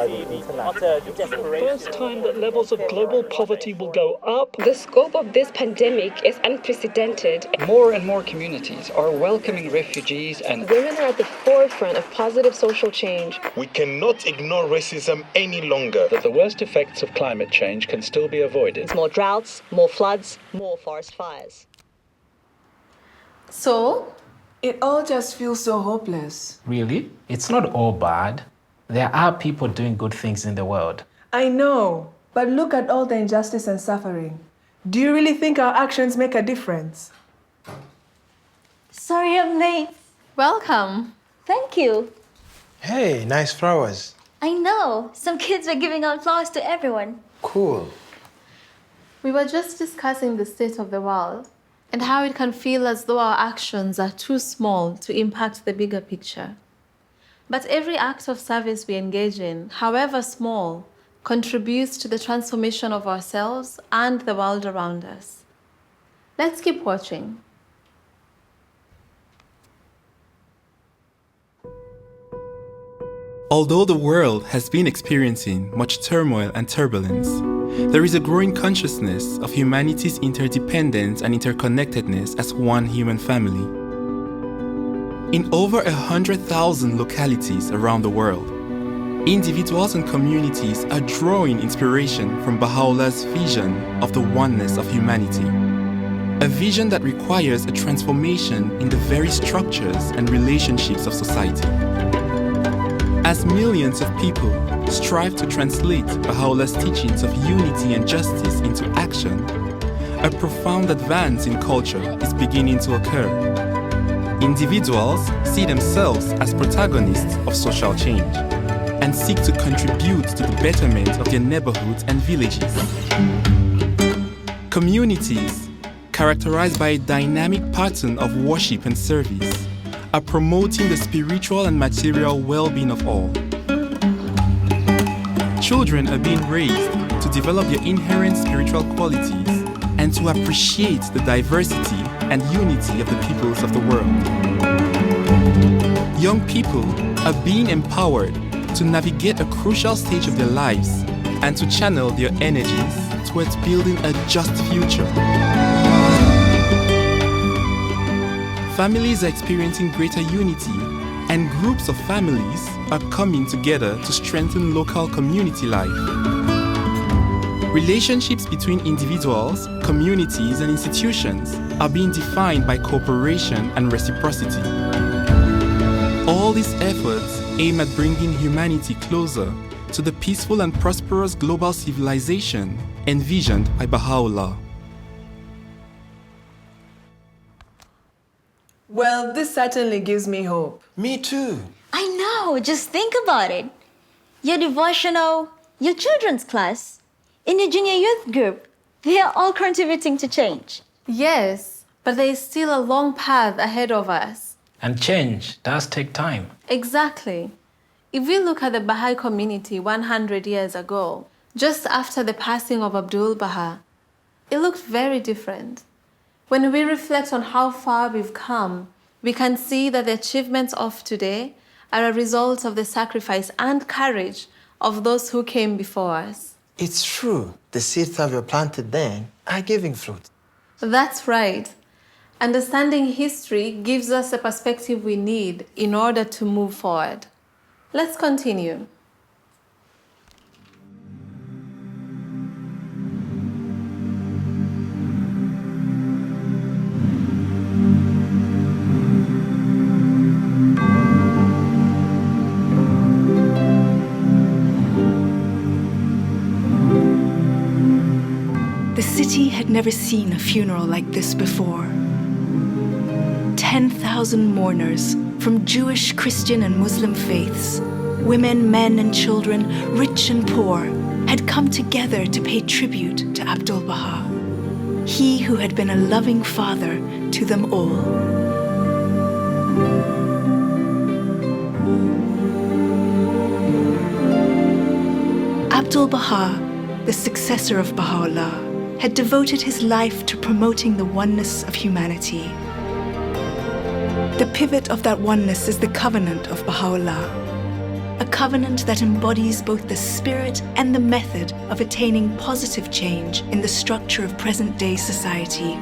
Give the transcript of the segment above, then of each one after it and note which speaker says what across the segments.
Speaker 1: the first time that levels of global poverty will go up.
Speaker 2: The scope of this pandemic is unprecedented.
Speaker 1: More and more communities are welcoming refugees, and
Speaker 2: Women are at the forefront of positive social change.
Speaker 3: We cannot ignore racism any longer.
Speaker 1: that the worst effects of climate change can still be avoided.
Speaker 4: More droughts, more floods, more forest fires.
Speaker 5: So,
Speaker 6: it all just feels so hopeless.
Speaker 7: Really? It's not all bad. There are people doing good things in the world.
Speaker 6: I know, but look at all the injustice and suffering. Do you really think our actions make a difference?
Speaker 8: Sorry I'm late.
Speaker 5: welcome.
Speaker 8: Thank you.
Speaker 9: Hey, nice flowers.
Speaker 8: I know. Some kids were giving out flowers to everyone.
Speaker 9: Cool.
Speaker 5: We were just discussing the state of the world and how it can feel as though our actions are too small to impact the bigger picture. But every act of service we engage in, however small, contributes to the transformation of ourselves and the world around us. Let's keep watching.
Speaker 10: Although the world has been experiencing much turmoil and turbulence, there is a growing consciousness of humanity's interdependence and interconnectedness as one human family. In over 100,000 localities around the world, individuals and communities are drawing inspiration from Baha'u'llah's vision of the oneness of humanity, a vision that requires a transformation in the very structures and relationships of society. As millions of people strive to translate Baha'u'llah's teachings of unity and justice into action, a profound advance in culture is beginning to occur. Individuals see themselves as protagonists of social change and seek to contribute to the betterment of their neighborhoods and villages. Communities, characterized by a dynamic pattern of worship and service, are promoting the spiritual and material well-being of all. Children are being raised to develop their inherent spiritual qualities and to appreciate the diversity and unity of the peoples of the world. Young people are being empowered to navigate a crucial stage of their lives and to channel their energies towards building a just future. Families are experiencing greater unity, and groups of families are coming together to strengthen local community life. Relationships between individuals, communities, and institutions are being defined by cooperation and reciprocity. All these efforts aim at bringing humanity closer to the peaceful and prosperous global civilization envisioned by Baha'u'lláh.
Speaker 6: Well, this certainly gives me hope.
Speaker 9: Me too.
Speaker 8: I know. Just think about it. Your devotional, your children's class, in your junior youth group, they are all contributing to change.
Speaker 5: Yes, but there is still a long path ahead of us.
Speaker 7: And change does take time.
Speaker 5: Exactly. If we look at the Baha'i community 100 years ago, just after the passing of Abdul-Baha, it looked very different. When we reflect on how far we've come, we can see that the achievements of today are a result of the sacrifice and courage of those who came before us.
Speaker 9: It's true. The seeds that were planted then are giving fruit.
Speaker 5: That's right. Understanding history gives us the perspective we need in order to move forward. Let's continue.
Speaker 11: The city had never seen a funeral like this before. 10,000 mourners from Jewish, Christian, and Muslim faiths, women, men, and children, rich and poor, had come together to pay tribute to Abdul-Baha, he who had been a loving father to them all. Abdul-Baha, the successor of Baha'u'lláh, had devoted his life to promoting the oneness of humanity. The pivot of that oneness is the covenant of Baha'u'lláh, a covenant that embodies both the spirit and the method of attaining positive change in the structure of present-day society.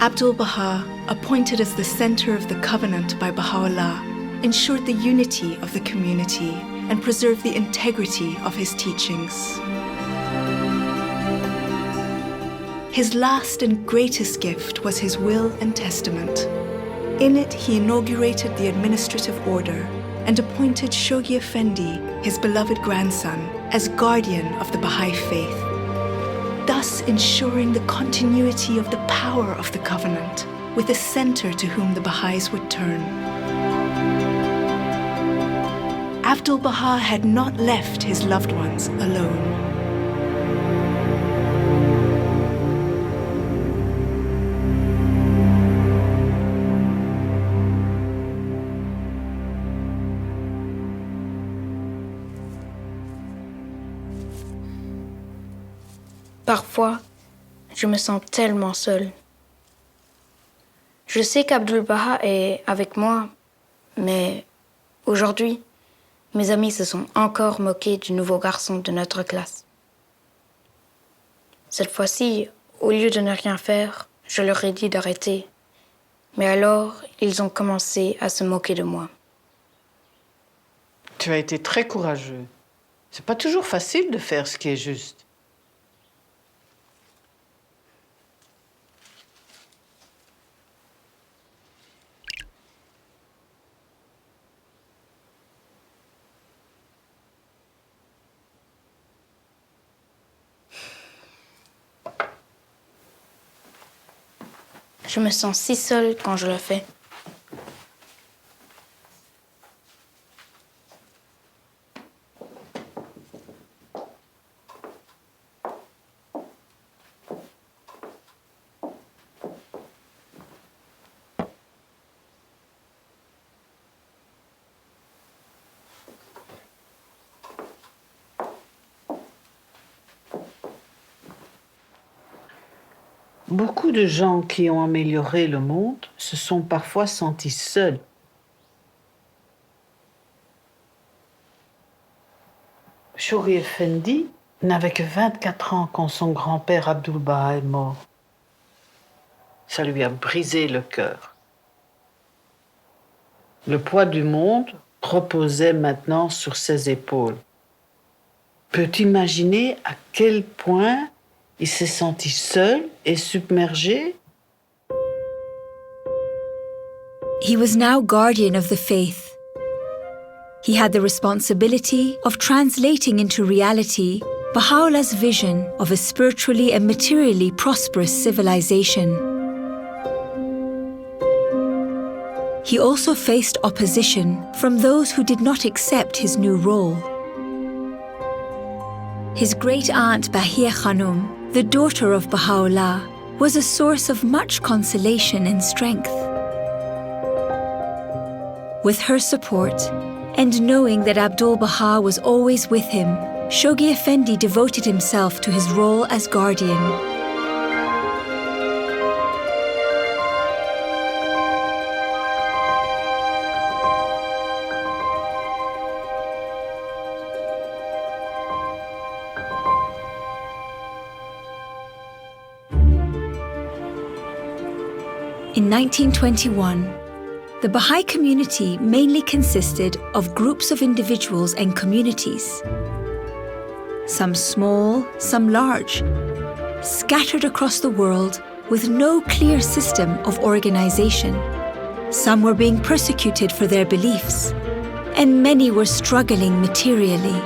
Speaker 11: Abdul-Baha, appointed as the center of the covenant by Bahá'u'lláh, ensured the unity of the community and preserved the integrity of his teachings. His last and greatest gift was his will and testament. In it, he inaugurated the administrative order and appointed Shoghi Effendi, his beloved grandson, as guardian of the Baha'i faith, thus ensuring the continuity of the power of the covenant with a center to whom the Baha'is would turn. Abdul-Baha had not left his loved ones alone.
Speaker 12: Parfois, je me sens tellement seule. Je sais qu'Abdul-Baha est avec moi, mais aujourd'hui, mes amis se sont encore moqués du nouveau garçon de notre classe. Cette fois-ci, au lieu de ne rien faire, je leur ai dit d'arrêter. Mais alors, ils ont commencé à se moquer de moi.
Speaker 13: Tu as été très courageux. C'est pas toujours facile de faire ce qui est juste.
Speaker 12: Je me sens si seule quand je le fais.
Speaker 13: Beaucoup de gens qui ont amélioré le monde se sont parfois sentis seuls. Shoghi Effendi n'avait que 24 ans quand son grand-père Abdul-Baha est mort. Ça lui a brisé le cœur. Le poids du monde reposait maintenant sur ses épaules. Peux-tu imaginer à quel point il s'est senti seul et submergé?
Speaker 14: He was now guardian of the faith. He had the responsibility of translating into reality Baha'u'llah's vision of a spiritually and materially prosperous civilization. He also faced opposition from those who did not accept his new role. His great-aunt Bahia Khanum, the daughter of Baha'u'lláh, was a source of much consolation and strength. With her support, and knowing that Abdul-Baha was always with him, Shoghi Effendi devoted himself to his role as guardian. In 1921, the Baha'i community mainly consisted of groups of individuals and communities, some small, some large, scattered across the world with no clear system of organization. Some were being persecuted for their beliefs, and many were struggling materially.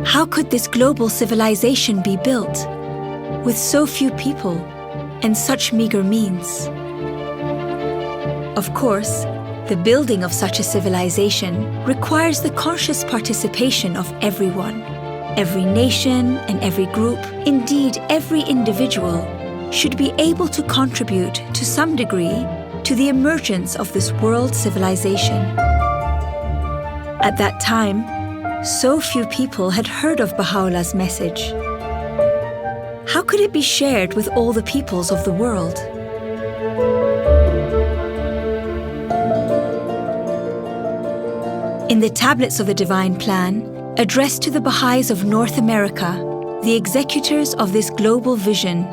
Speaker 14: How could this global civilization be built with so few people and such meager means? Of course, the building of such a civilization requires the conscious participation of everyone. Every nation and every group, indeed every individual, should be able to contribute to some degree to the emergence of this world civilization. At that time, so few people had heard of Baha'u'llah's message. How could it be shared with all the peoples of the world? In the tablets of the Divine Plan, addressed to the Baha'is of North America, the executors of this global vision,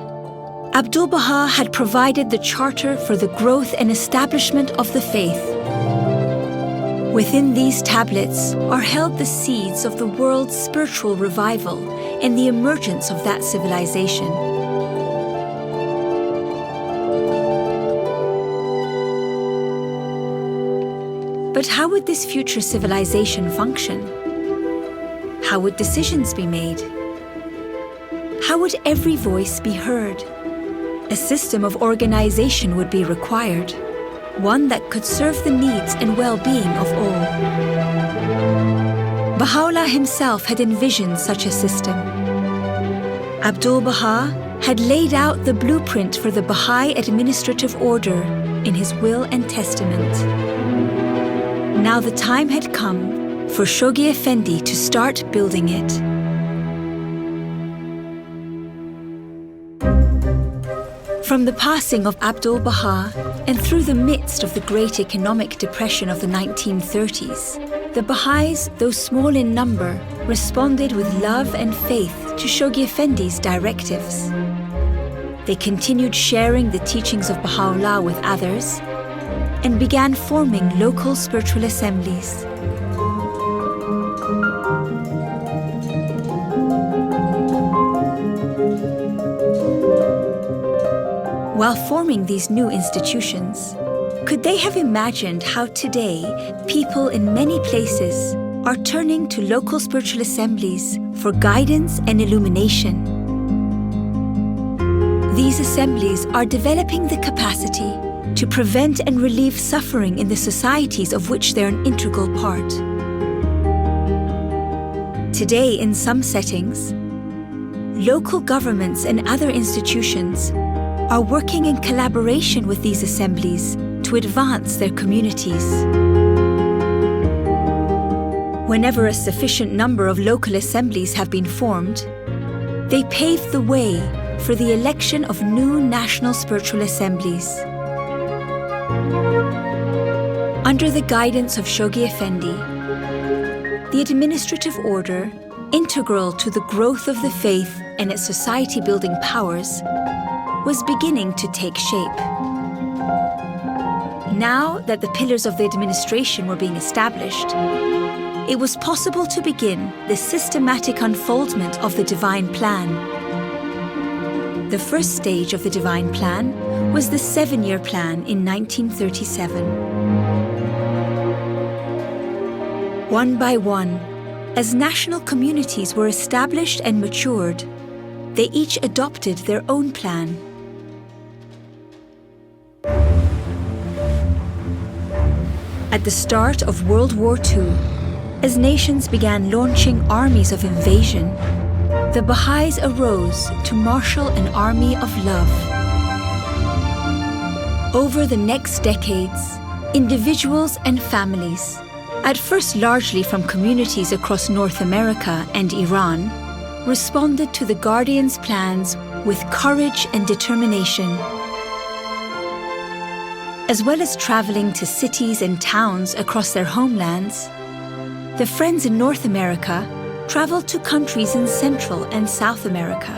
Speaker 14: Abdul-Baha had provided the charter for the growth and establishment of the faith. Within these tablets are held the seeds of the world's spiritual revival and the emergence of that civilization. But how would this future civilization function? How would decisions be made? How would every voice be heard? A system of organization would be required, one that could serve the needs and well-being of all. Baha'u'lláh himself had envisioned such a system. Abdul-Baha had laid out the blueprint for the Baha'i administrative order in his will and testament. Now the time had come for Shoghi Effendi to start building it. From the passing of Abdul-Baha and through the midst of the Great Economic Depression of the 1930s, the Baha'is, though small in number, responded with love and faith to Shoghi Effendi's directives. They continued sharing the teachings of Baha'u'lláh with others and began forming local spiritual assemblies. While forming these new institutions, could they have imagined how today people in many places are turning to local spiritual assemblies for guidance and illumination? These assemblies are developing the capacity to prevent and relieve suffering in the societies of which they're an integral part. Today, in some settings, local governments and other institutions are working in collaboration with these assemblies to advance their communities. Whenever a sufficient number of local assemblies have been formed, they pave the way for the election of new national spiritual assemblies. Under the guidance of Shoghi Effendi, the administrative order, integral to the growth of the faith and its society-building powers, was beginning to take shape. Now that the pillars of the administration were being established, it was possible to begin the systematic unfoldment of the Divine Plan. The first stage of the Divine Plan was the 7-year plan in 1937. One by one, as national communities were established and matured, they each adopted their own plan. At the start of World War II, as nations began launching armies of invasion, the Baha'is arose to marshal an army of love. Over the next decades, individuals and families, at first largely from communities across North America and Iran, responded to the Guardian's plans with courage and determination. As well as traveling to cities and towns across their homelands, the Friends in North America traveled to countries in Central and South America,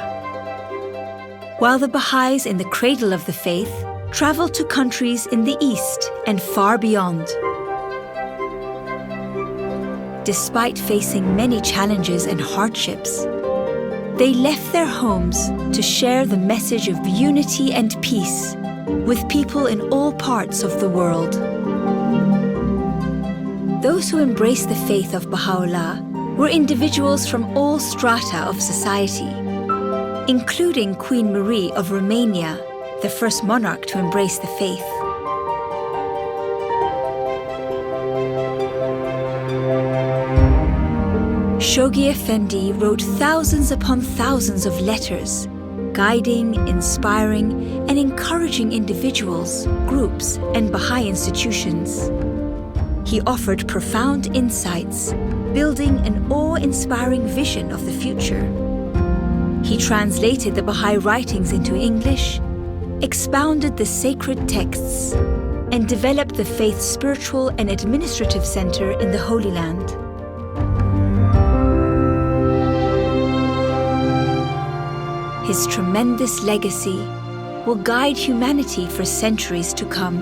Speaker 14: while the Baha'is in the cradle of the faith traveled to countries in the East and far beyond. Despite facing many challenges and hardships, they left their homes to share the message of unity and peace with people in all parts of the world. Those who embraced the faith of Baha'u'lláh were individuals from all strata of society, including Queen Marie of Romania, the first monarch to embrace the faith. Shoghi Effendi wrote thousands upon thousands of letters, guiding, inspiring, and encouraging individuals, groups, and Baha'i institutions. He offered profound insights, building an awe-inspiring vision of the future. He translated the Baha'i writings into English, expounded the sacred texts, and developed the faith's spiritual and administrative center in the Holy Land. His tremendous legacy will guide humanity for centuries to come.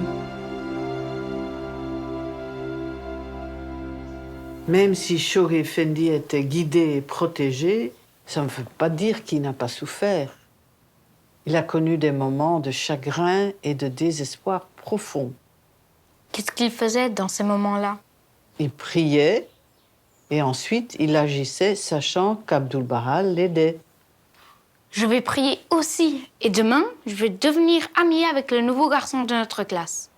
Speaker 13: Même si Shoghi Effendi était guidé et protégé, ça ne veut pas dire qu'il n'a pas souffert. Il a connu des moments de chagrin et de désespoir profond.
Speaker 12: Qu'est-ce qu'il faisait dans ces moments-là?
Speaker 13: Il priait et ensuite il agissait sachant qu'Abdul-Baha l'aidait.
Speaker 12: Je vais prier aussi. Et demain, je vais devenir amie avec le nouveau garçon de notre classe.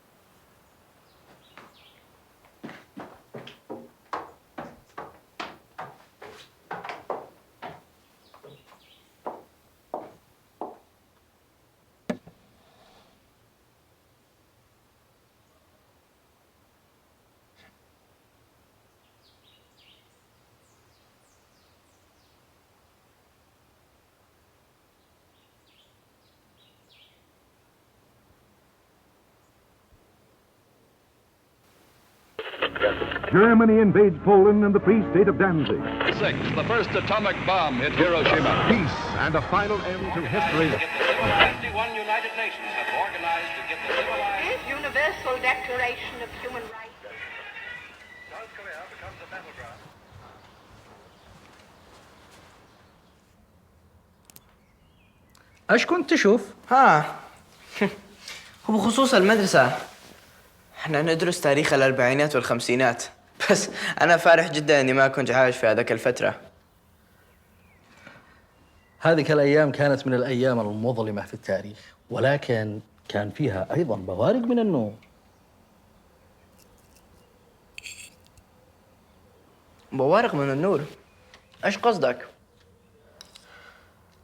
Speaker 15: Germany invades Poland and the Free State of Danzig.
Speaker 16: 6. The first atomic bomb hit Hiroshima.
Speaker 15: Peace and a final end to history.
Speaker 17: 51 United Nations have organized to give the civilized
Speaker 18: Universal Declaration of Human Rights.
Speaker 17: South Korea becomes a battleground.
Speaker 19: ايش كنت تشوف؟
Speaker 9: هو بخصوص المدرسة احنا ندرس تاريخ الأربعينات والخمسينات، بس أنا فرح جدا إني ما كنت عايش في هذاك الفترة.
Speaker 19: هذه الأيام كانت من الأيام المظلمة في التاريخ، ولكن كان فيها أيضا بوارق من النور.
Speaker 9: بوارق من النور؟ إيش قصدك؟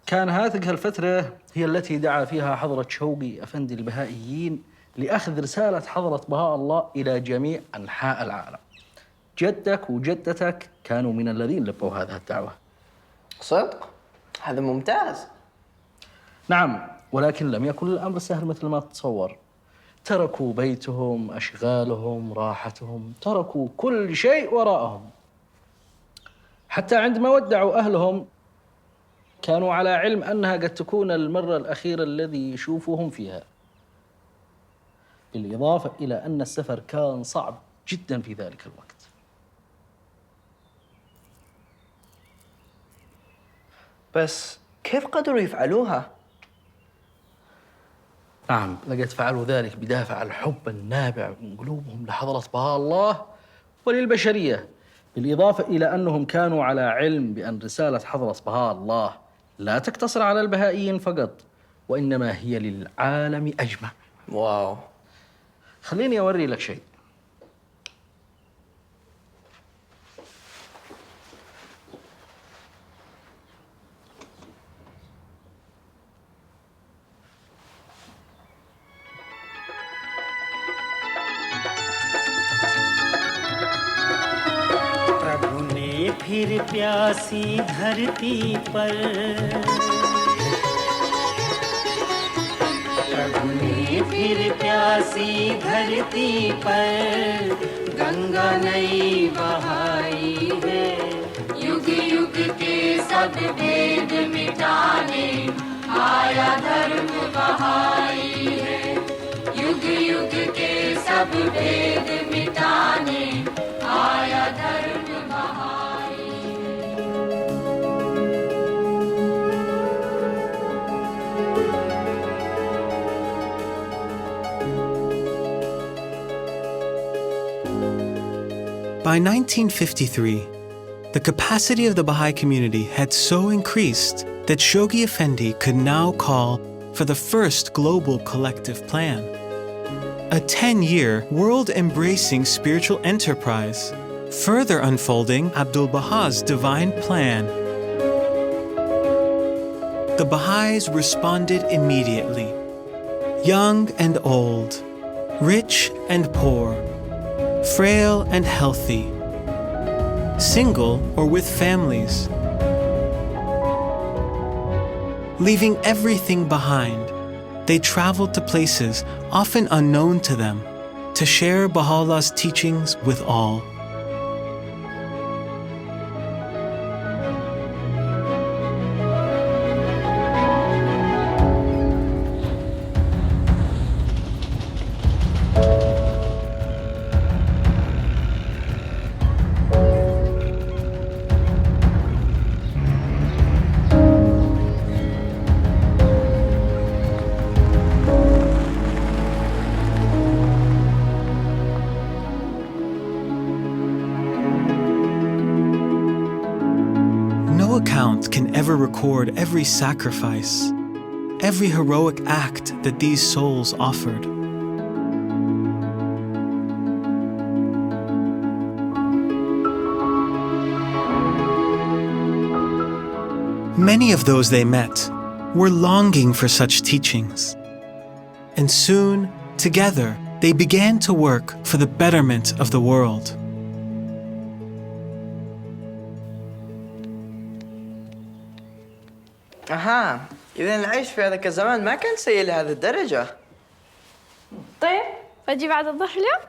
Speaker 19: كان هذه الفترة هي التي دعا فيها حضرة شوقي أفندي البهائيين لأخذ رسالة حضرة بهاء الله إلى جميع أنحاء العالم. جدك وجدتك كانوا من الذين لبوا هذه الدعوة.
Speaker 9: صدق؟ هذا ممتاز.
Speaker 19: نعم، ولكن لم يكن الأمر سهل مثل ما تتصور. تركوا بيتهم، أشغالهم، راحتهم، تركوا كل شيء وراءهم. حتى عندما ودعوا أهلهم كانوا على علم أنها قد تكون المرة الأخيرة الذي يشوفوهم فيها. بالإضافة إلى أن السفر كان صعب جدا في ذلك الوقت.
Speaker 9: بس كيف قدروا يفعلوها؟
Speaker 19: نعم، لقد فعلوا ذلك بدافع الحب النابع من قلوبهم لحضرة بهاء الله وللبشرية، بالإضافة إلى أنهم كانوا على علم بأن رسالة حضرة بهاء الله لا تقتصر على البهائيين فقط، وإنما هي للعالم أجمع.
Speaker 9: واو.
Speaker 19: خليني أوري لك شيء.
Speaker 20: प्रभु ने फिर प्यासी धरती पर, प्रभु ने फिर प्यासी धरती पर गंगा नई बहाई है। युग युग के सब भेद मिटाने आया धर्म बहाई है। युग युग के सब भेद मिटाने आया धर्म बहाई है।
Speaker 21: By 1953, the capacity of the Baha'i community had so increased that Shoghi Effendi could now call for the first global collective plan. A 10-year, world-embracing spiritual enterprise, further unfolding Abdul-Baha's divine plan. The Baha'is responded immediately. Young and old, rich and poor, frail and healthy, single or with families. Leaving everything behind, they traveled to places often unknown to them to share Baha'u'llah's teachings with all. No account can ever record every sacrifice, every heroic act that these souls offered. Many of those they met were longing for such teachings, and soon, together, they began to work for the betterment of the world.
Speaker 9: أها، إذا العيش في هذاك الزمان ما كان سيء لهذه الدرجة.
Speaker 2: طيب، فأجي بعد الظهر اليوم؟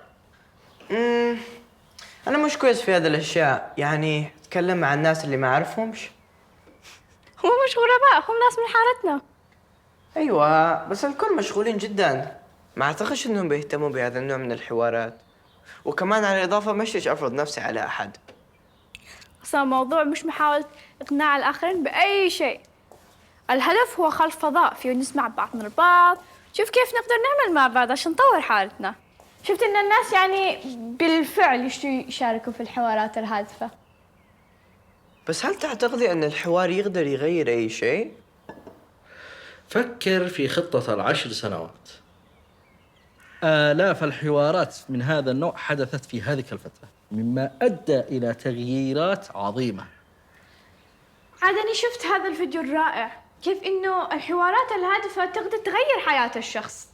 Speaker 9: أنا مش كويس في هذه الأشياء، يعني أتكلم مع الناس اللي ما أعرفهمش.
Speaker 2: هم مش غرباء، هم ناس من حارتنا.
Speaker 9: أيوة، بس الكل مشغولين جدا. ما أعتقدش إنهم بيهتموا بهذا النوع من الحوارات. وكمان على الإضافة ما اشتيش أفرض نفسي على أحد.
Speaker 2: أصلا الموضوع مش محاولة إقناع الآخرين بأي شيء. الهدف هو خلق فضاء فيه نسمع بعضنا البعض، شوف كيف نقدر نعمل مع بعض عشان نطور حالتنا. شفت إن الناس يعني بالفعل يشاركوا في الحوارات الهادفة.
Speaker 9: بس هل تعتقدي أن الحوار يقدر يغير أي شيء؟
Speaker 19: فكر في خطة 10 سنوات. آلاف الحوارات من هذا النوع حدثت في هذه الفترة، مما أدى إلى تغييرات عظيمة.
Speaker 2: عاد أنا شفت هذا الفيديو الرائع، كيف إنه الحوارات الهادفة تقدر تغير حياة الشخص.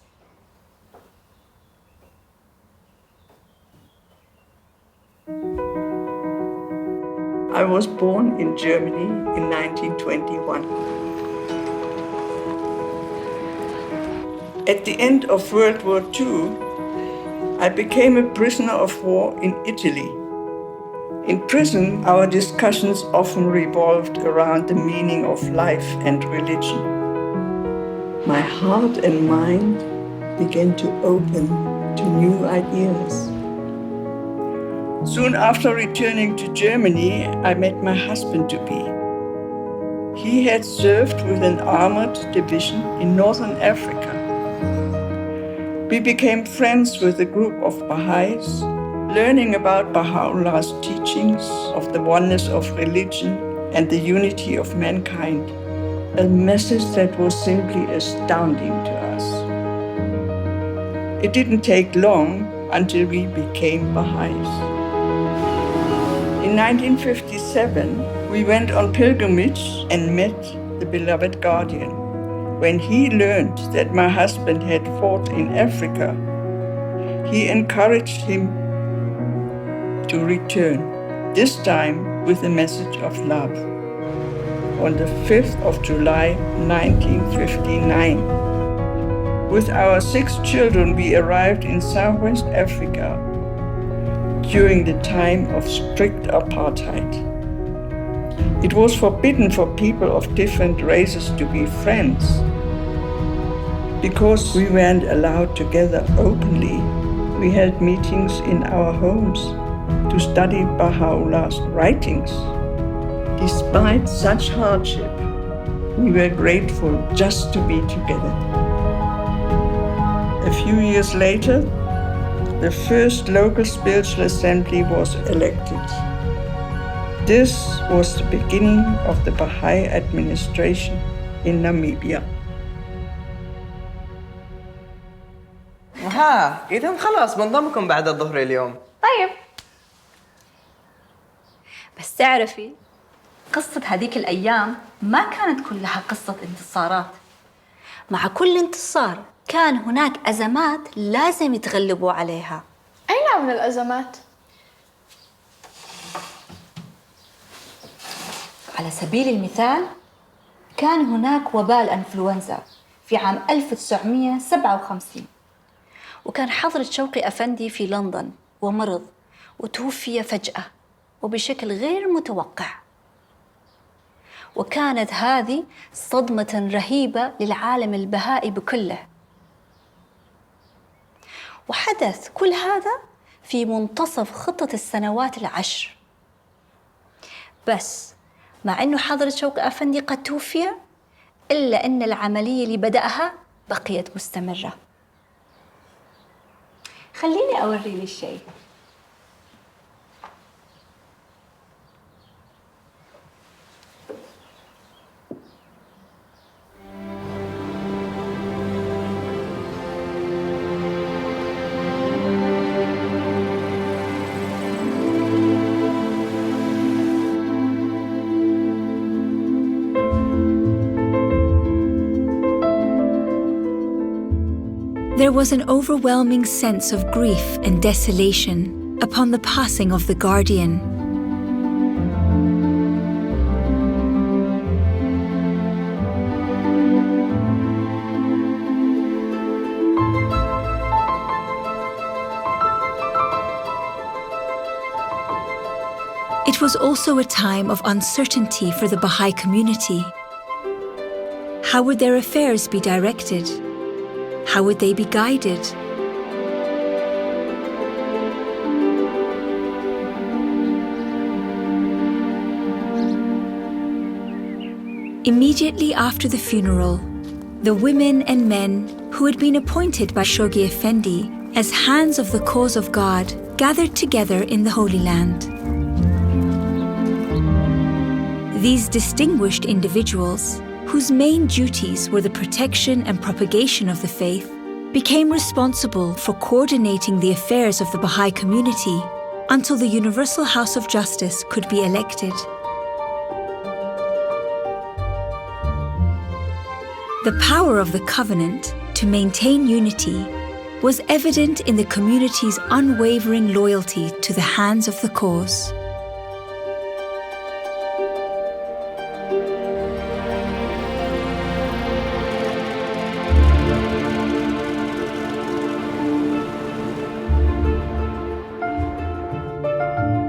Speaker 22: I was born in Germany in 1921. At the end of World War II, I became a prisoner of war in Italy. In prison, our discussions often revolved around the meaning of life and religion. My heart and mind began to open to new ideas. Soon after returning to Germany, I met my husband-to-be. He had served with an armored division in northern Africa. We became friends with a group of Baha'is, learning about Baha'u'llah's teachings of the oneness of religion and the unity of mankind, a message that was simply astounding to us. It didn't take long until we became Baha'is. In 1957, we went on pilgrimage and met the beloved guardian. When he learned that my husband had fought in Africa, he encouraged him to return, this time with a message of love. On the 5th of July 1959, with our 6 children, we arrived in Southwest Africa during the time of strict apartheid. It was forbidden for people of different races to be friends. Because we weren't allowed together openly, we held meetings in our homes to study Baha'u'llah's writings. Despite such hardship, we were grateful just to be together. A few years later, the first local spiritual assembly was elected. This was the beginning of the Baha'i administration in Namibia.
Speaker 9: إذا خلاص بنضمكم بعد الظهر اليوم.
Speaker 8: طيب. بس تعرفي قصة هذيك الأيام ما كانت كلها قصة انتصارات. مع كل انتصار كان هناك أزمات لازم يتغلبوا عليها.
Speaker 2: أي نوع من الأزمات؟
Speaker 8: على سبيل المثال كان هناك وباء الإنفلونزا في عام 1957، وكان حضرة شوقي أفندي في لندن ومرض وتوفي فجأة وبشكل غير متوقع، وكانت هذه صدمة رهيبة للعالم البهائي بكله. وحدث كل هذا في منتصف خطة السنوات ال10، بس مع أنه حضرة شوقي أفندي قد توفي إلا أن العملية اللي بدأها بقيت مستمرة. خليني أوريني الشيء.
Speaker 14: There was an overwhelming sense of grief and desolation upon the passing of the guardian. It was also a time of uncertainty for the Baha'i community. How would their affairs be directed? How would they be guided? Immediately after the funeral, the women and men who had been appointed by Shoghi Effendi as hands of the cause of God gathered together in the Holy Land. These distinguished individuals, whose main duties were the protection and propagation of the faith, became responsible for coordinating the affairs of the Baha'i community until the Universal House of Justice could be elected. The power of the covenant to maintain unity was evident in the community's unwavering loyalty to the hands of the cause.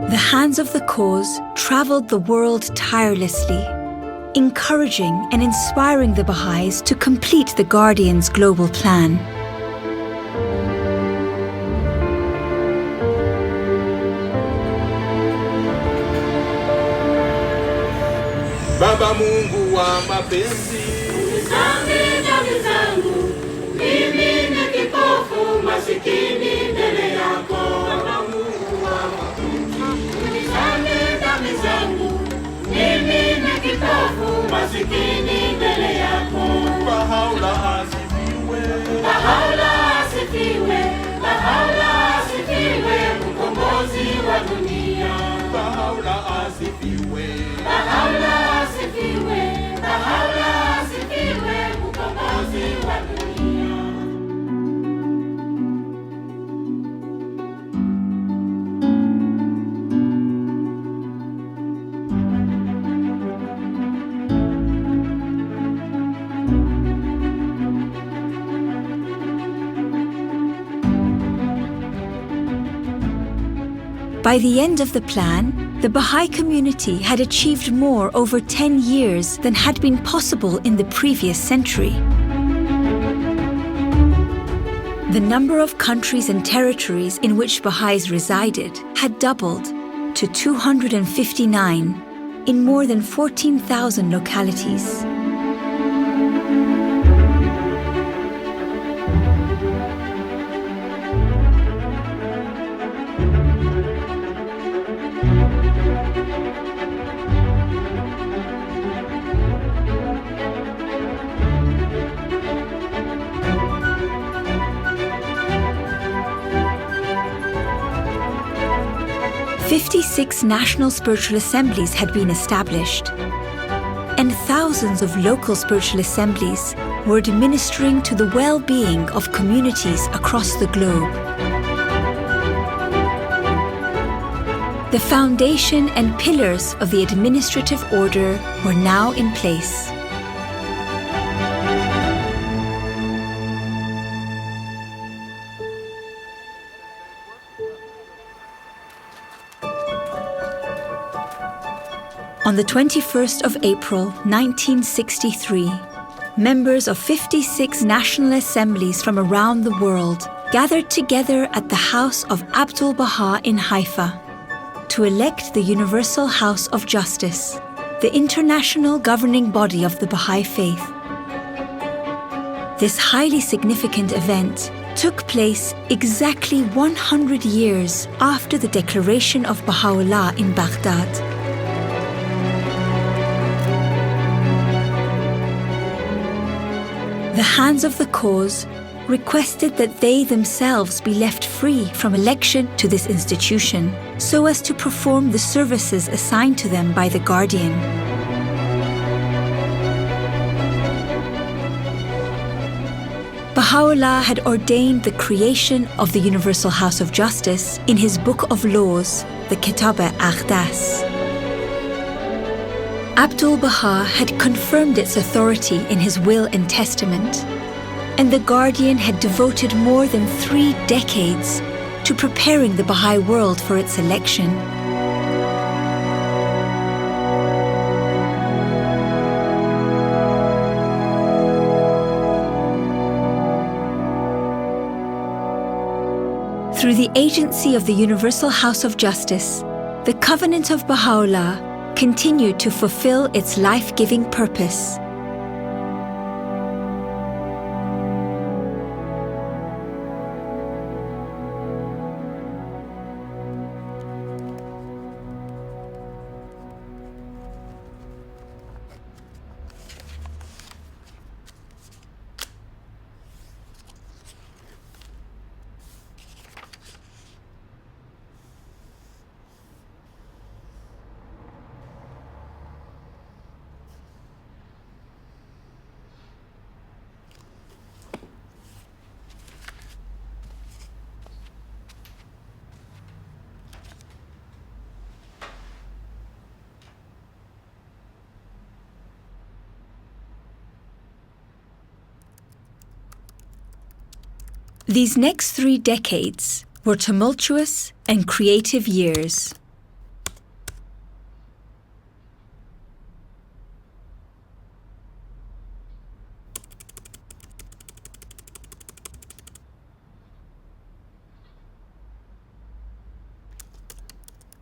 Speaker 14: The hands of the cause traveled the world tirelessly, encouraging and inspiring the Baha'is to complete the Guardian's global plan.
Speaker 1: Baba Mungu wa mapenzi, unisamehe dhambi zangu, mimi ni kipofu masikini mbele yako. Baba Mungu wa mapenzi, unisamehe dhambi zangu, mimi ni kipofu masikini mbele yako. Bahá'u'lláh asifiwe, Bahá'u'lláh asifiwe, Bahá'u'lláh asifiwe, mkombozi wa dunia. Bahá'u'lláh asifiwe, Bahá'u'lláh asifiwe, Bahá'u'lláh asifiwe, mkombozi wa dunia.
Speaker 14: By the end of the plan, the Baha'i community had achieved more over 10 years than had been possible in the previous century. The number of countries and territories in which Baha'is resided had doubled to 259 in more than 14,000 localities. Six national spiritual assemblies had been established, and thousands of local spiritual assemblies were administering to the well-being of communities across the globe. The foundation and pillars of the administrative order were now in place. On the 21st of April 1963, members of 56 national assemblies from around the world gathered together at the house of Abdul-Baha in Haifa to elect the Universal House of Justice, the international governing body of the Baha'i faith. This highly significant event took place exactly 100 years after the declaration of Bahá'u'lláh in Baghdad. The hands of the cause requested that they themselves be left free from election to this institution so as to perform the services assigned to them by the Guardian. Baha'u'lláh had ordained the creation of the Universal House of Justice in his Book of Laws, the Kitab-e-Aqdas. Abdul-Baha had confirmed its authority in his will and testament, and the Guardian had devoted more than 3 decades to preparing the Baha'i world for its election. Through the agency of the Universal House of Justice, the Covenant of Baha'u'lláh continued to fulfill its life-giving purpose. These next 3 decades were tumultuous and creative years.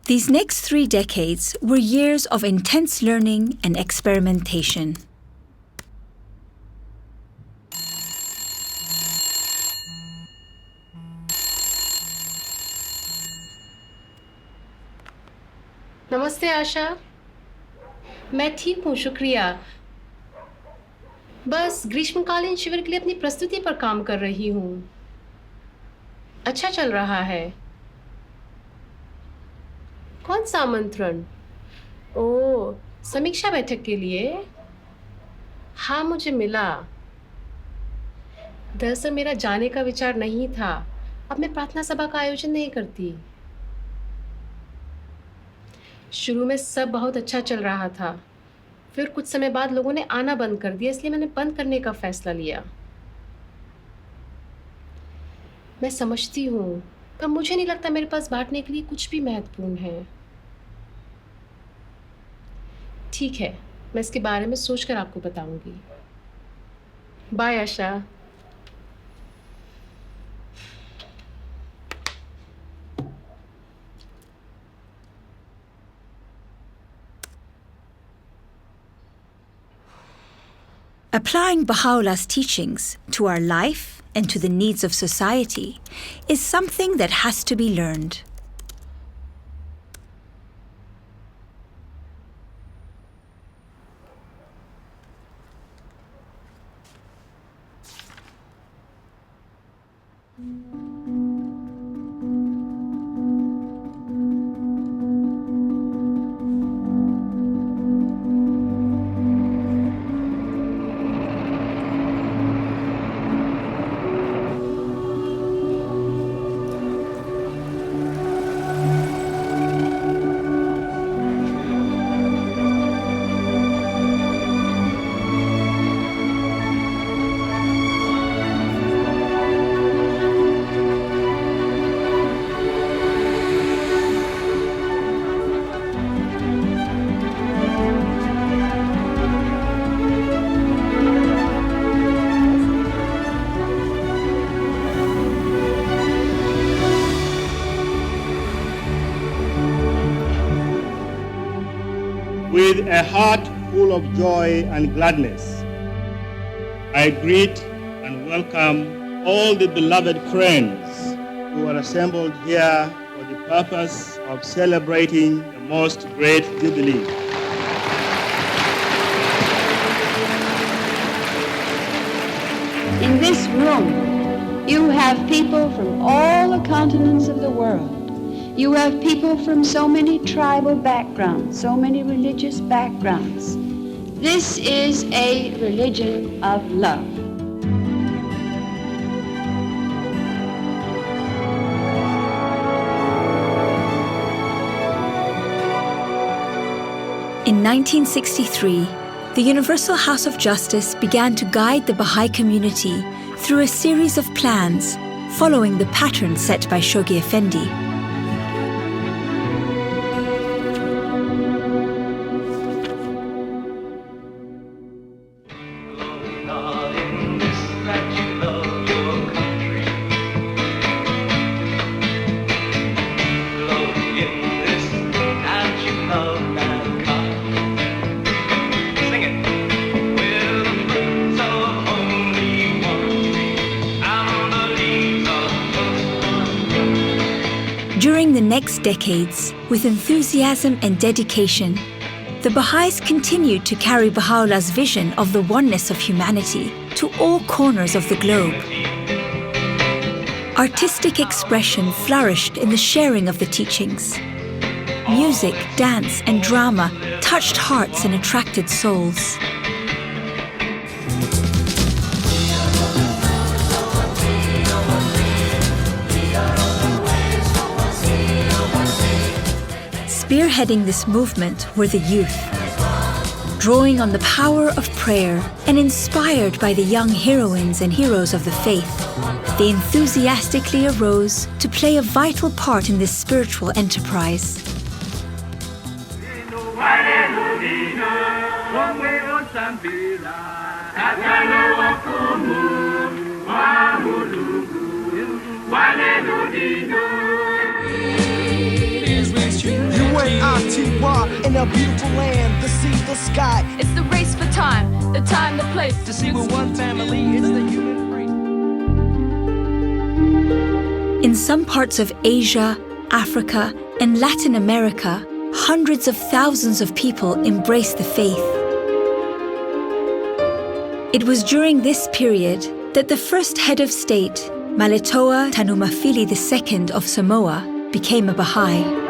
Speaker 14: These next 3 decades were years of intense learning and experimentation.
Speaker 3: नमस्ते आशा। मैं ठीक हूँ, शुक्रिया। बस ग्रीष्मकालीन शिविर के लिए अपनी प्रस्तुति पर काम कर रही हूँ। अच्छा चल रहा है। कौन सा आमंत्रण? ओह, समीक्षा बैठक के लिए? हाँ, मुझे मिला। दरअसल मेरा जाने का विचार नहीं था। अब मैं प्रार्थना सभा का आयोजन नहीं करती। शुरू में सब बहुत अच्छा चल रहा था, फिर कुछ समय बाद लोगों ने आना बंद कर दिया, इसलिए मैंने बंद करने का फैसला लिया। मैं समझती हूँ, पर मुझे नहीं लगता मेरे पास बांटने के लिए कुछ भी महत्वपूर्ण है। ठीक है, मैं इसके बारे में सोचकर आपको बताऊंगी। Bye Asha.
Speaker 14: Applying Baha'u'llah's teachings to our life and to the needs of society is something that has to be learned.
Speaker 4: With a heart full of joy and gladness, I greet and welcome all the beloved friends who are assembled here for the purpose of celebrating the most great jubilee.
Speaker 10: In this room, you have people from all the continents of the world. You have people from so many tribal backgrounds, so many religious backgrounds. This is a religion of love.
Speaker 14: In 1963, the Universal House of Justice began to guide the Baha'i community through a series of plans following the pattern set by Shoghi Effendi. During the next decades, with enthusiasm and dedication, the Baha'is continued to carry Baha'u'llah's vision of the oneness of humanity to all corners of the globe. Artistic expression flourished in the sharing of the teachings. Music, dance, and drama touched hearts and attracted souls. Spearheading this movement were the youth. Drawing on the power of prayer and inspired by the young heroines and heroes of the faith, they enthusiastically arose to play a vital part in this spiritual enterprise.
Speaker 23: UNITY in a beautiful land, the sea, the sky.
Speaker 2: It's the race for time, the place.
Speaker 23: To see we're one family, it's the human race.
Speaker 14: In some parts of Asia, Africa, and Latin America, hundreds of thousands of people embraced the faith. It was during this period that the first head of state, Maletoa Tanumafili II of Samoa, became a Baha'i.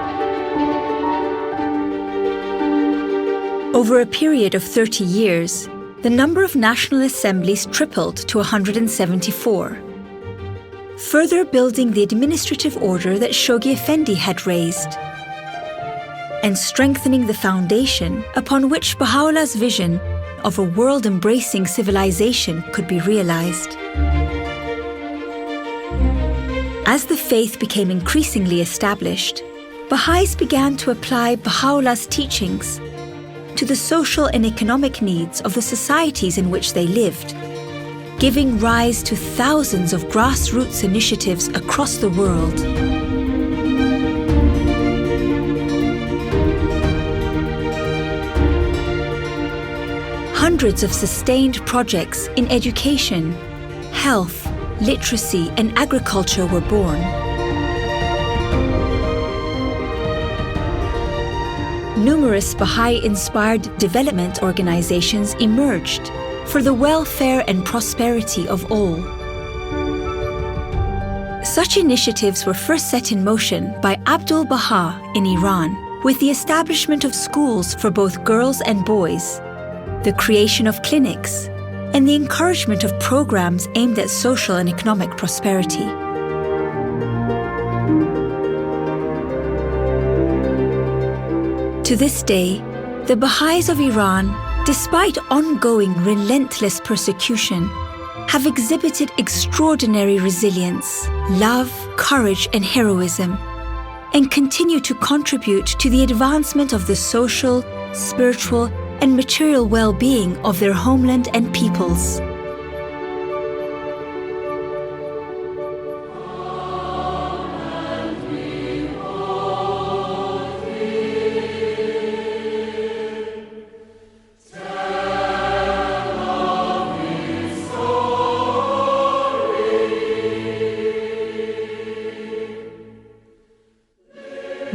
Speaker 14: Over a period of 30 years, the number of national assemblies tripled to 174, further building the administrative order that Shoghi Effendi had raised, and strengthening the foundation upon which Baha'u'llah's vision of a world-embracing civilization could be realized. As the faith became increasingly established, Baha'is began to apply Baha'u'llah's teachings to the social and economic needs of the societies in which they lived, giving rise to thousands of grassroots initiatives across the world. Hundreds of sustained projects in education, health, literacy, and agriculture were born. Numerous Baha'i-inspired development organizations emerged for the welfare and prosperity of all. Such initiatives were first set in motion by Abdul-Baha in Iran, with the establishment of schools for both girls and boys, the creation of clinics, and the encouragement of programs aimed at social and economic prosperity. To this day, the Baha'is of Iran, despite ongoing relentless persecution, have exhibited extraordinary resilience, love, courage, and heroism, and continue to contribute to the advancement of the social, spiritual, and material well-being of their homeland and peoples.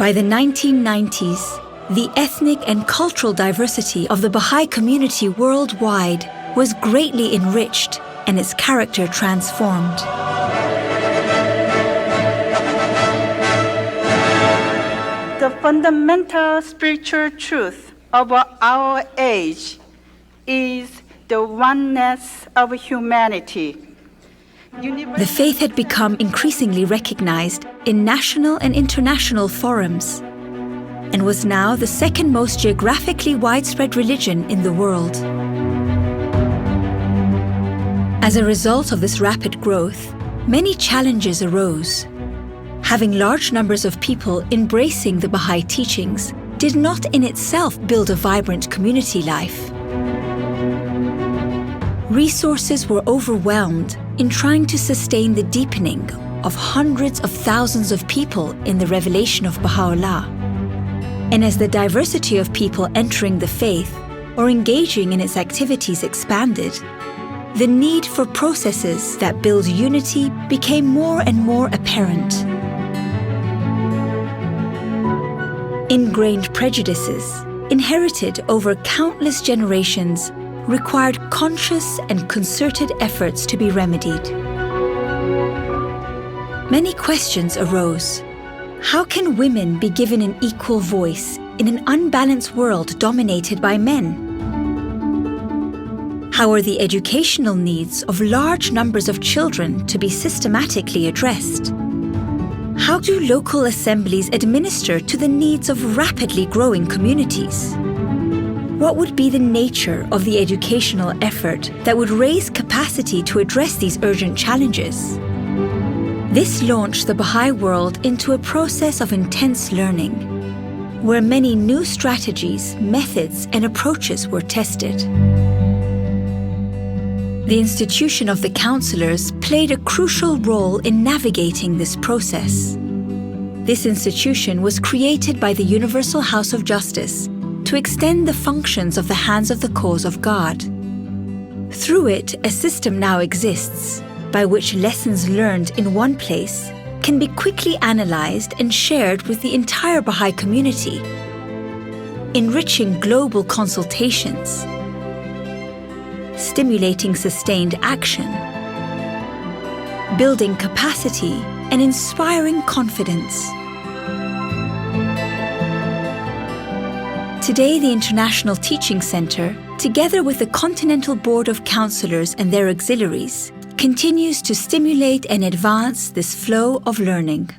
Speaker 14: By the 1990s, the ethnic and cultural diversity of the Baha'i community worldwide was greatly enriched and its character transformed.
Speaker 5: The fundamental spiritual truth of our age is the oneness of humanity.
Speaker 14: The faith had become increasingly recognized in national and international forums and was now the second most geographically widespread religion in the world. As a result of this rapid growth, many challenges arose. Having large numbers of people embracing the Baha'i teachings did not in itself build a vibrant community life. Resources were overwhelmed in trying to sustain the deepening of hundreds of thousands of people in the revelation of Bahá'u'lláh. And as the diversity of people entering the faith or engaging in its activities expanded, the need for processes that build unity became more and more apparent. Ingrained prejudices, inherited over countless generations, required conscious and concerted efforts to be remedied. Many questions arose. How can women be given an equal voice in an unbalanced world dominated by men? How are the educational needs of large numbers of children to be systematically addressed? How do local assemblies administer to the needs of rapidly growing communities? What would be the nature of the educational effort that would raise capacity to address these urgent challenges? This launched the Baha'i world into a process of intense learning, where many new strategies, methods, and approaches were tested. The institution of the Councillors played a crucial role in navigating this process. This institution was created by the Universal House of Justice to extend the functions of the hands of the cause of God. Through it, a system now exists by which lessons learned in one place can be quickly analyzed and shared with the entire Baha'i community, enriching global consultations, stimulating sustained action, building capacity, and inspiring confidence. Today, the International Teaching Center, together with the Continental Board of Councillors and their auxiliaries, continues to stimulate and advance this flow of learning.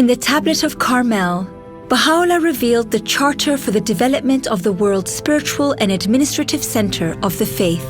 Speaker 14: In the Tablet of Carmel, Baha'u'lláh revealed the charter for the development of the world's spiritual and administrative center of the faith.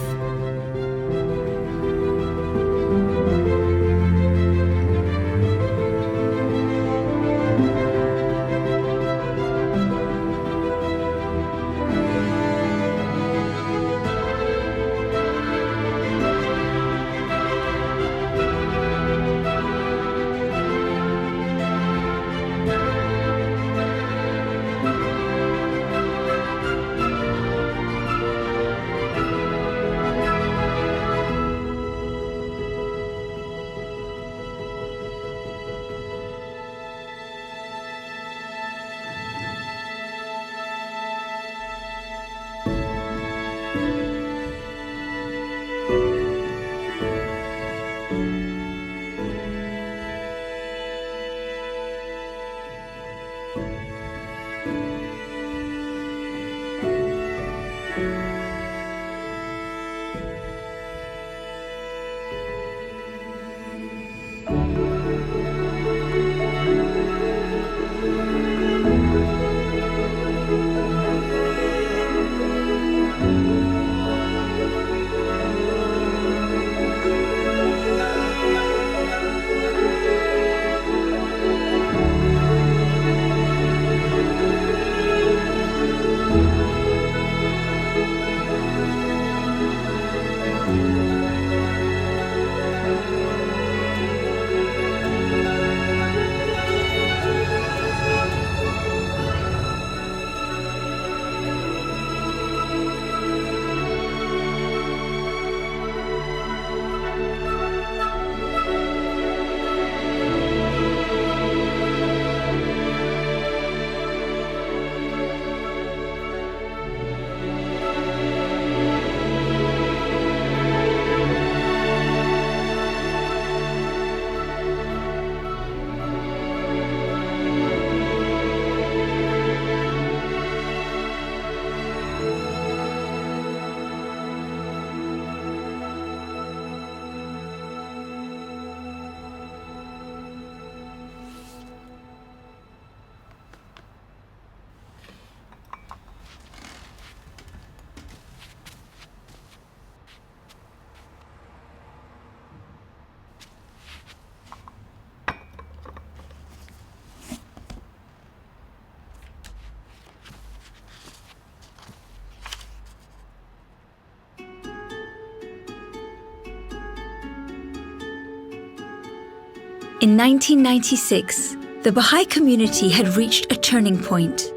Speaker 14: In 1996, the Baha'i community had reached a turning point.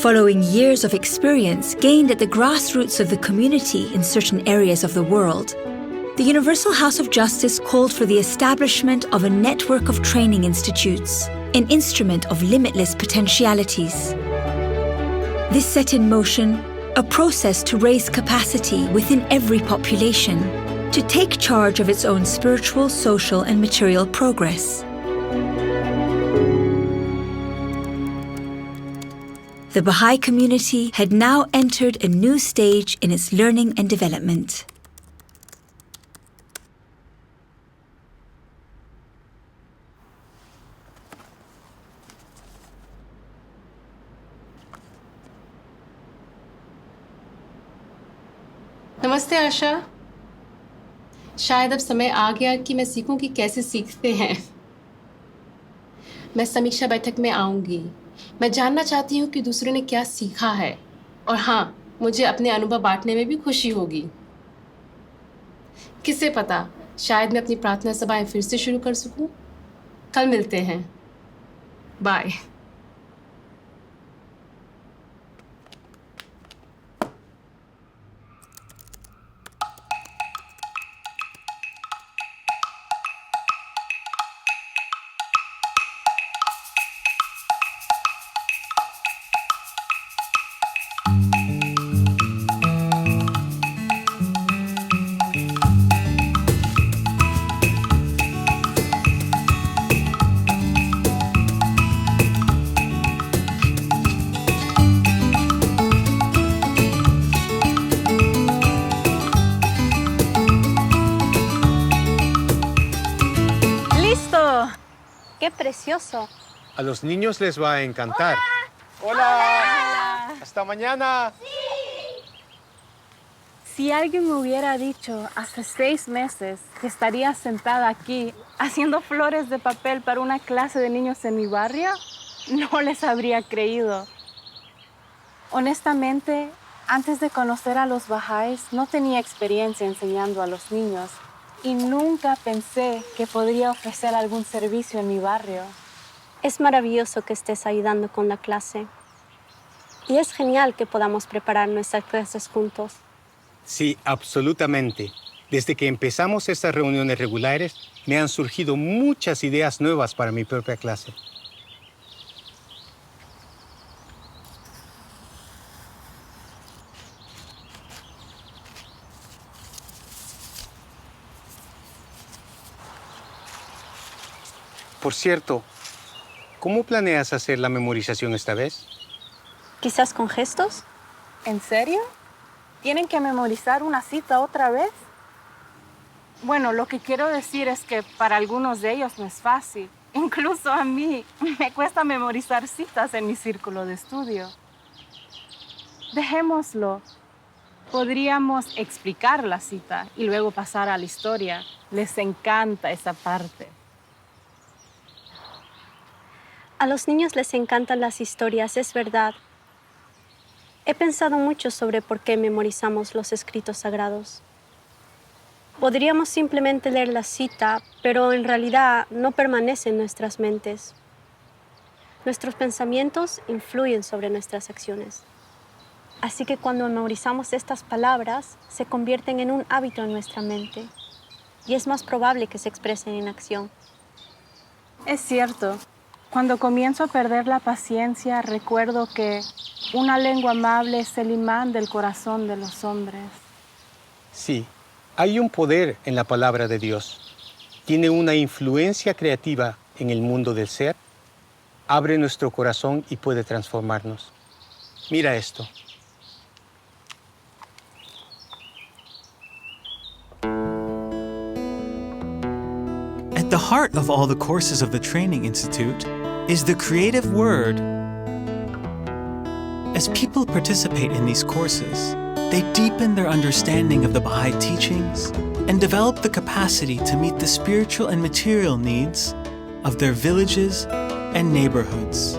Speaker 14: Following years of experience gained at the grassroots of the community in certain areas of the world, the Universal House of Justice called for the establishment of a network of training institutes, an instrument of limitless potentialities. This set in motion a process to raise capacity within every population to take charge of its own spiritual, social, and material progress. The Baha'i community had now entered a new stage in its learning and development.
Speaker 3: नमस्ते आशा। शायद अब समय आ गया कि मैं सीखूं कि कैसे सीखते हैं। मैं समीक्षा बैठक में आऊंगी। मैं जानना चाहती हूँ कि दूसरों ने क्या सीखा है, और हाँ, मुझे अपने अनुभव बांटने में भी खुशी होगी। किसे पता, शायद मैं अपनी प्रार्थना सभाएं फिर से शुरू कर सकूं। कल मिलते हैं। Bye.
Speaker 6: ¡Qué precioso!
Speaker 7: A los niños les va a encantar.
Speaker 6: ¡Hola! ¡Hola!
Speaker 7: ¡Hasta mañana!
Speaker 11: Si alguien me hubiera dicho hace 6 meses que estaría sentada aquí haciendo flores de papel para una clase de niños en mi barrio, no les habría creído. Honestamente, antes de conocer a los Bahá'ís, no tenía experiencia enseñando a los niños. Y nunca pensé que podría ofrecer algún servicio en mi barrio.
Speaker 6: Es maravilloso que estés ayudando con la clase. Y es genial que podamos preparar nuestras clases juntos.
Speaker 7: Sí, absolutamente. Desde que empezamos estas reuniones regulares, me han surgido muchas ideas nuevas para mi propia clase. Por cierto, ¿cómo planeas hacer la memorización esta vez?
Speaker 6: ¿Quizás con gestos?
Speaker 11: ¿En serio? ¿Tienen que memorizar una cita otra vez? Bueno, lo que quiero decir es que para algunos de ellos no es fácil. Incluso a mí me cuesta memorizar citas en mi círculo de estudio. Dejémoslo. Podríamos explicar la cita y luego pasar a la historia. Les encanta esa parte.
Speaker 6: A los niños les encantan las historias, es verdad. He pensado mucho sobre por qué memorizamos los escritos sagrados. Podríamos simplemente leer la cita, pero en realidad no permanece en nuestras mentes. Nuestros pensamientos influyen sobre nuestras acciones. Así que cuando memorizamos estas palabras, se convierten en un hábito en nuestra mente. Y es más probable que se expresen en acción.
Speaker 11: Es cierto. Cuando comienzo a perder la paciencia, recuerdo que una lengua amable es el imán del corazón de los hombres.
Speaker 7: Sí, hay un poder en la palabra de Dios. Tiene una influencia creativa en el mundo del ser. Abre nuestro corazón y puede transformarnos. Mira esto.
Speaker 21: At the heart of all the courses of the Training Institute is the creative word. As people participate in these courses, they deepen their understanding of the Baha'i teachings and develop the capacity to meet the spiritual and material needs of their villages and neighborhoods.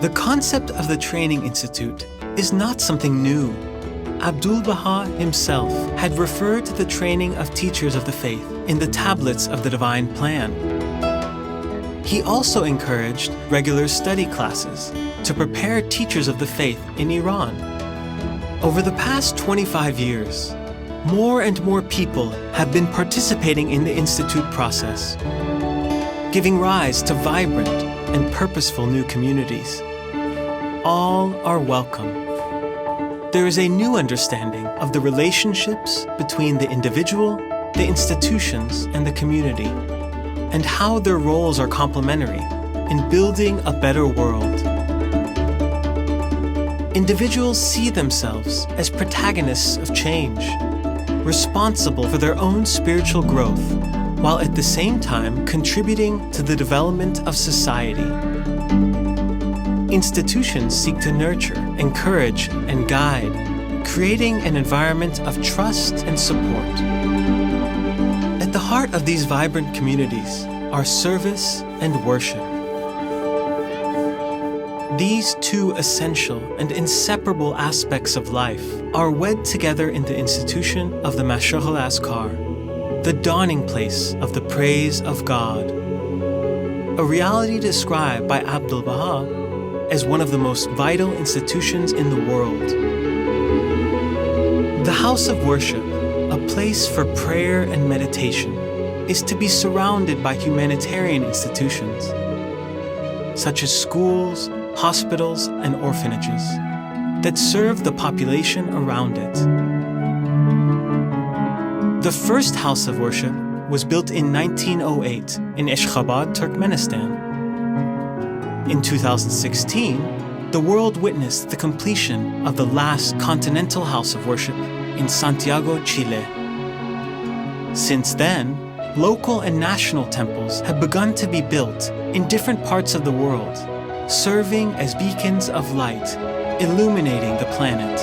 Speaker 21: The concept of the Training Institute is not something new. Abdul-Baha himself had referred to the training of teachers of the faith in the tablets of the divine plan. He also encouraged regular study classes to prepare teachers of the faith in Iran. Over the past 25 years, more and more people have been participating in the Institute process, giving rise to vibrant and purposeful new communities. All are welcome. There is a new understanding of the relationships between the individual, the institutions, and the community, and how their roles are complementary in building a better world. Individuals see themselves as protagonists of change, responsible for their own spiritual growth, while at the same time contributing to the development of society. Institutions seek to nurture, encourage, and guide, creating an environment of trust and support. At the heart of these vibrant communities are service and worship. These two essential and inseparable aspects of life are wed together in the institution of the Mashah al-Azkar, the dawning place of the praise of God, a reality described by Abdul-Baha as one of the most vital institutions in the world. The house of worship, a place for prayer and meditation, is to be surrounded by humanitarian institutions, such as schools, hospitals, and orphanages, that serve the population around it. The first house of worship was built in 1908 in Ashgabat, Turkmenistan. In 2016, the world witnessed the completion of the last continental house of worship in Santiago, Chile. Since then, local and national temples have begun to be built in different parts of the world, serving as beacons of light, illuminating the planet.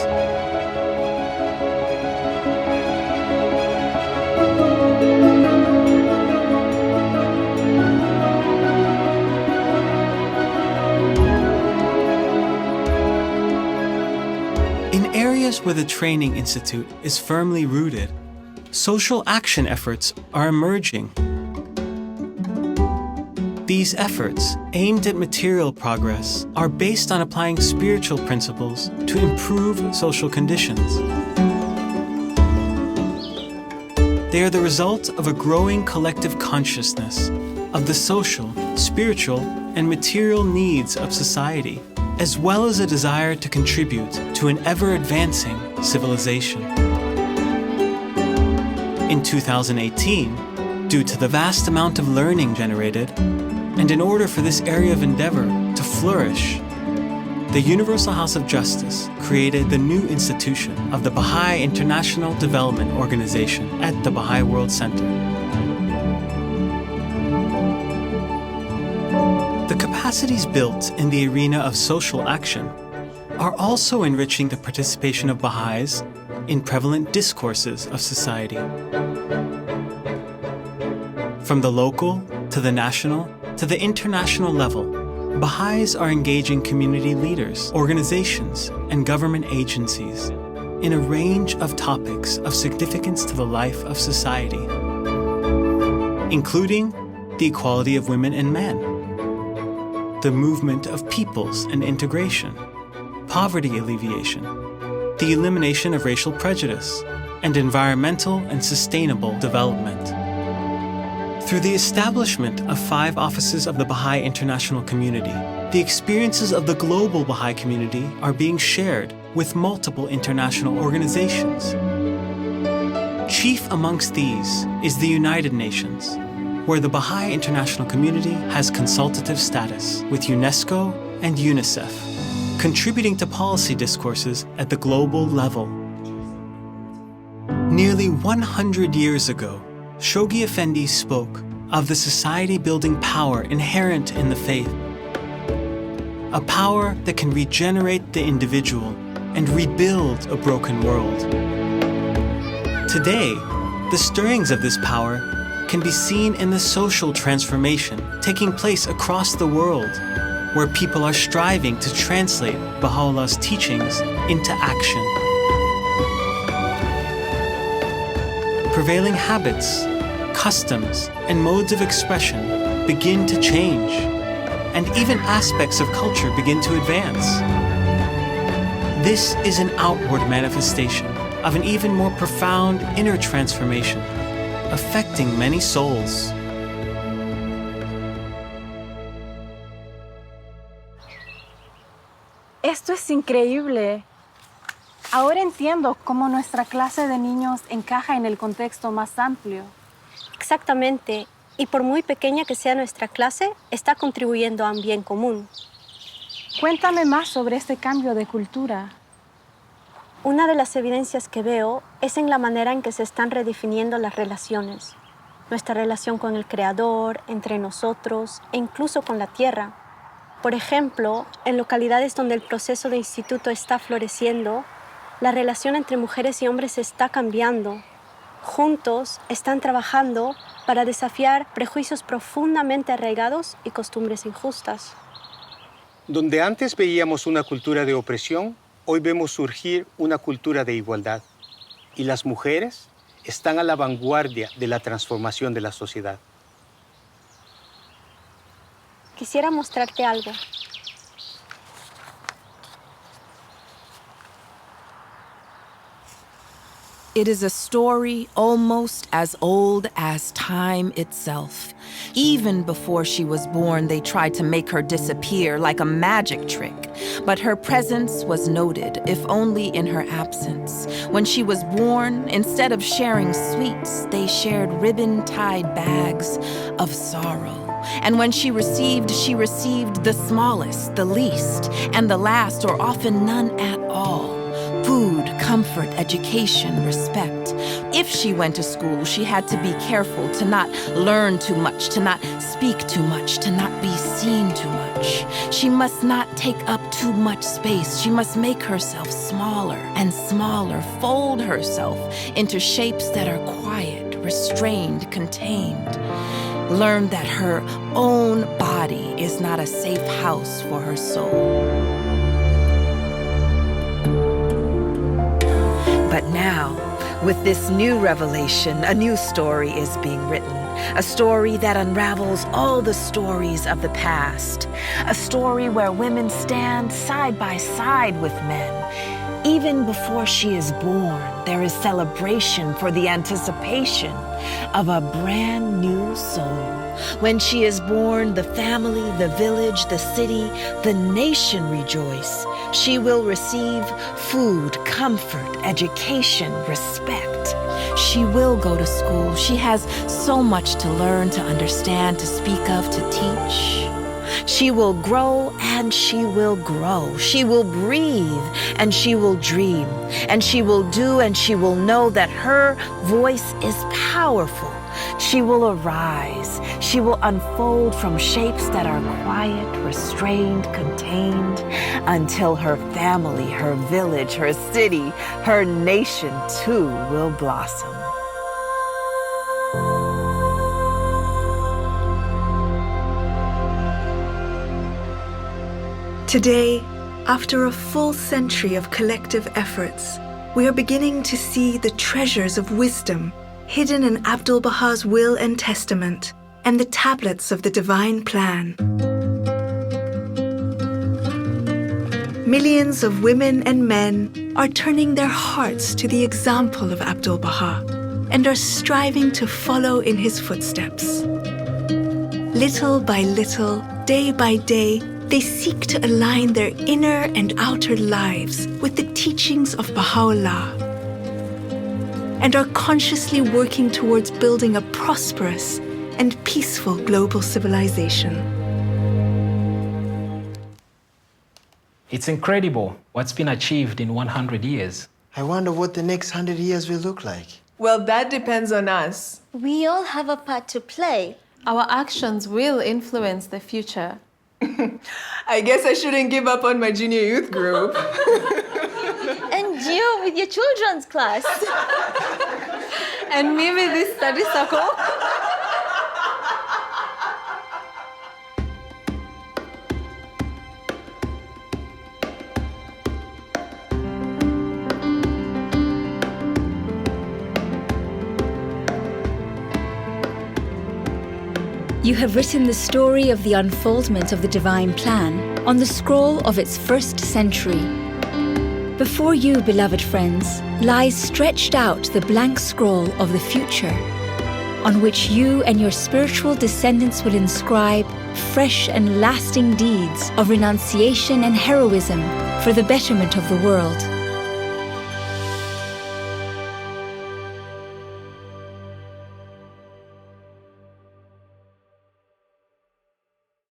Speaker 21: In areas where the Training Institute is firmly rooted, social action efforts are emerging. These efforts, aimed at material progress, are based on applying spiritual principles to improve social conditions. They are the result of a growing collective consciousness of the social, spiritual, and material needs of society, as well as a desire to contribute to an ever-advancing civilization. In 2018, due to the vast amount of learning generated, and in order for this area of endeavor to flourish, the Universal House of Justice created the new institution of the Baha'i International Development Organization at the Baha'i World Center. The capacities built in the arena of social action are also enriching the participation of Baha'is in prevalent discourses of society. From the local to the national to the international level, Baha'is are engaging community leaders, organizations, and government agencies in a range of topics of significance to the life of society, including the equality of women and men, the movement of peoples and integration, poverty alleviation, the elimination of racial prejudice, and environmental and sustainable development. Through the establishment of 5 offices of the Baha'i international community, the experiences of the global Baha'i community are being shared with multiple international organizations. Chief amongst these is the United Nations, where the Baha'i international community has consultative status with UNESCO and UNICEF, contributing to policy discourses at the global level. Nearly 100 years ago, Shoghi Effendi spoke of the society-building power inherent in the faith, a power that can regenerate the individual and rebuild a broken world. Today, the stirrings of this power can be seen in the social transformation taking place across the world, where people are striving to translate Baha'u'llah's teachings into action. Prevailing habits, customs and modes of expression begin to change, and even aspects of culture begin to advance. This is an outward manifestation of an even more profound inner transformation, affecting many souls.
Speaker 11: Esto es increíble. Ahora entiendo cómo nuestra clase de niños encaja en el contexto más amplio.
Speaker 6: Exactamente. Y por muy pequeña que sea nuestra clase, está contribuyendo a un bien común.
Speaker 11: Cuéntame más sobre este cambio de cultura.
Speaker 6: Una de las evidencias que veo es en la manera en que se están redefiniendo las relaciones. Nuestra relación con el Creador, entre nosotros e incluso con la tierra. Por ejemplo, en localidades donde el proceso de instituto está floreciendo, la relación entre mujeres y hombres está cambiando. Juntos están trabajando para desafiar prejuicios profundamente arraigados y costumbres injustas.
Speaker 7: Donde antes veíamos una cultura de opresión, hoy vemos surgir una cultura de igualdad. Y las mujeres están a la vanguardia de la transformación de la sociedad.
Speaker 6: Quisiera mostrarte algo.
Speaker 12: It is a story almost as old as time itself. Even before she was born, they tried to make her disappear like a magic trick. But her presence was noted, if only in her absence. When she was born, instead of sharing sweets, they shared ribbon-tied bags of sorrow. And when she received the smallest, the least, and the last, or often none at all. Food, comfort, education, respect. If she went to school, she had to be careful to not learn too much, to not speak too much, to not be seen too much. She must not take up too much space. She must make herself smaller and smaller, fold herself into shapes that are quiet, restrained, contained. Learn that her own body is not a safe house for her soul. But now, with this new revelation, a new story is being written. A story that unravels all the stories of the past. A story where women stand side by side with men. Even before she is born, there is celebration for the anticipation of a brand new soul. When she is born, the family, the village, the city, the nation rejoice. She will receive food, comfort, education, respect. She will go to school. She has so much to learn, to understand, to speak of, to teach. She will grow and she will grow. She will breathe and she will dream. And she will do and she will know that her voice is powerful. She will arise. She will unfold from shapes that are quiet, restrained, contained, until her family, her village, her city, her nation too will blossom.
Speaker 14: Today, after a full century of collective efforts, we are beginning to see the treasures of wisdom hidden in Abdul-Baha's will and testament and the tablets of the divine plan. Millions of women and men are turning their hearts to the example of Abdul-Baha and are striving to follow in his footsteps. Little by little, day by day, they seek to align their inner and outer lives with the teachings of Bahá'u'lláh and are consciously working towards building a prosperous and peaceful global civilization.
Speaker 13: It's incredible what's been achieved in 100 years.
Speaker 9: I wonder what the next 100 years will look like.
Speaker 16: Well, that depends on us.
Speaker 8: We all have a part to play.
Speaker 3: Our actions will influence the future.
Speaker 16: I guess I shouldn't give up on my junior youth group.
Speaker 8: And you with your children's class.
Speaker 3: And me with this study circle.
Speaker 14: You have written the story of the unfoldment of the divine plan on the scroll of its first century. Before you, beloved friends, lies stretched out the blank scroll of the future, on which you and your spiritual descendants will inscribe fresh and lasting deeds of renunciation and heroism for the betterment of the world.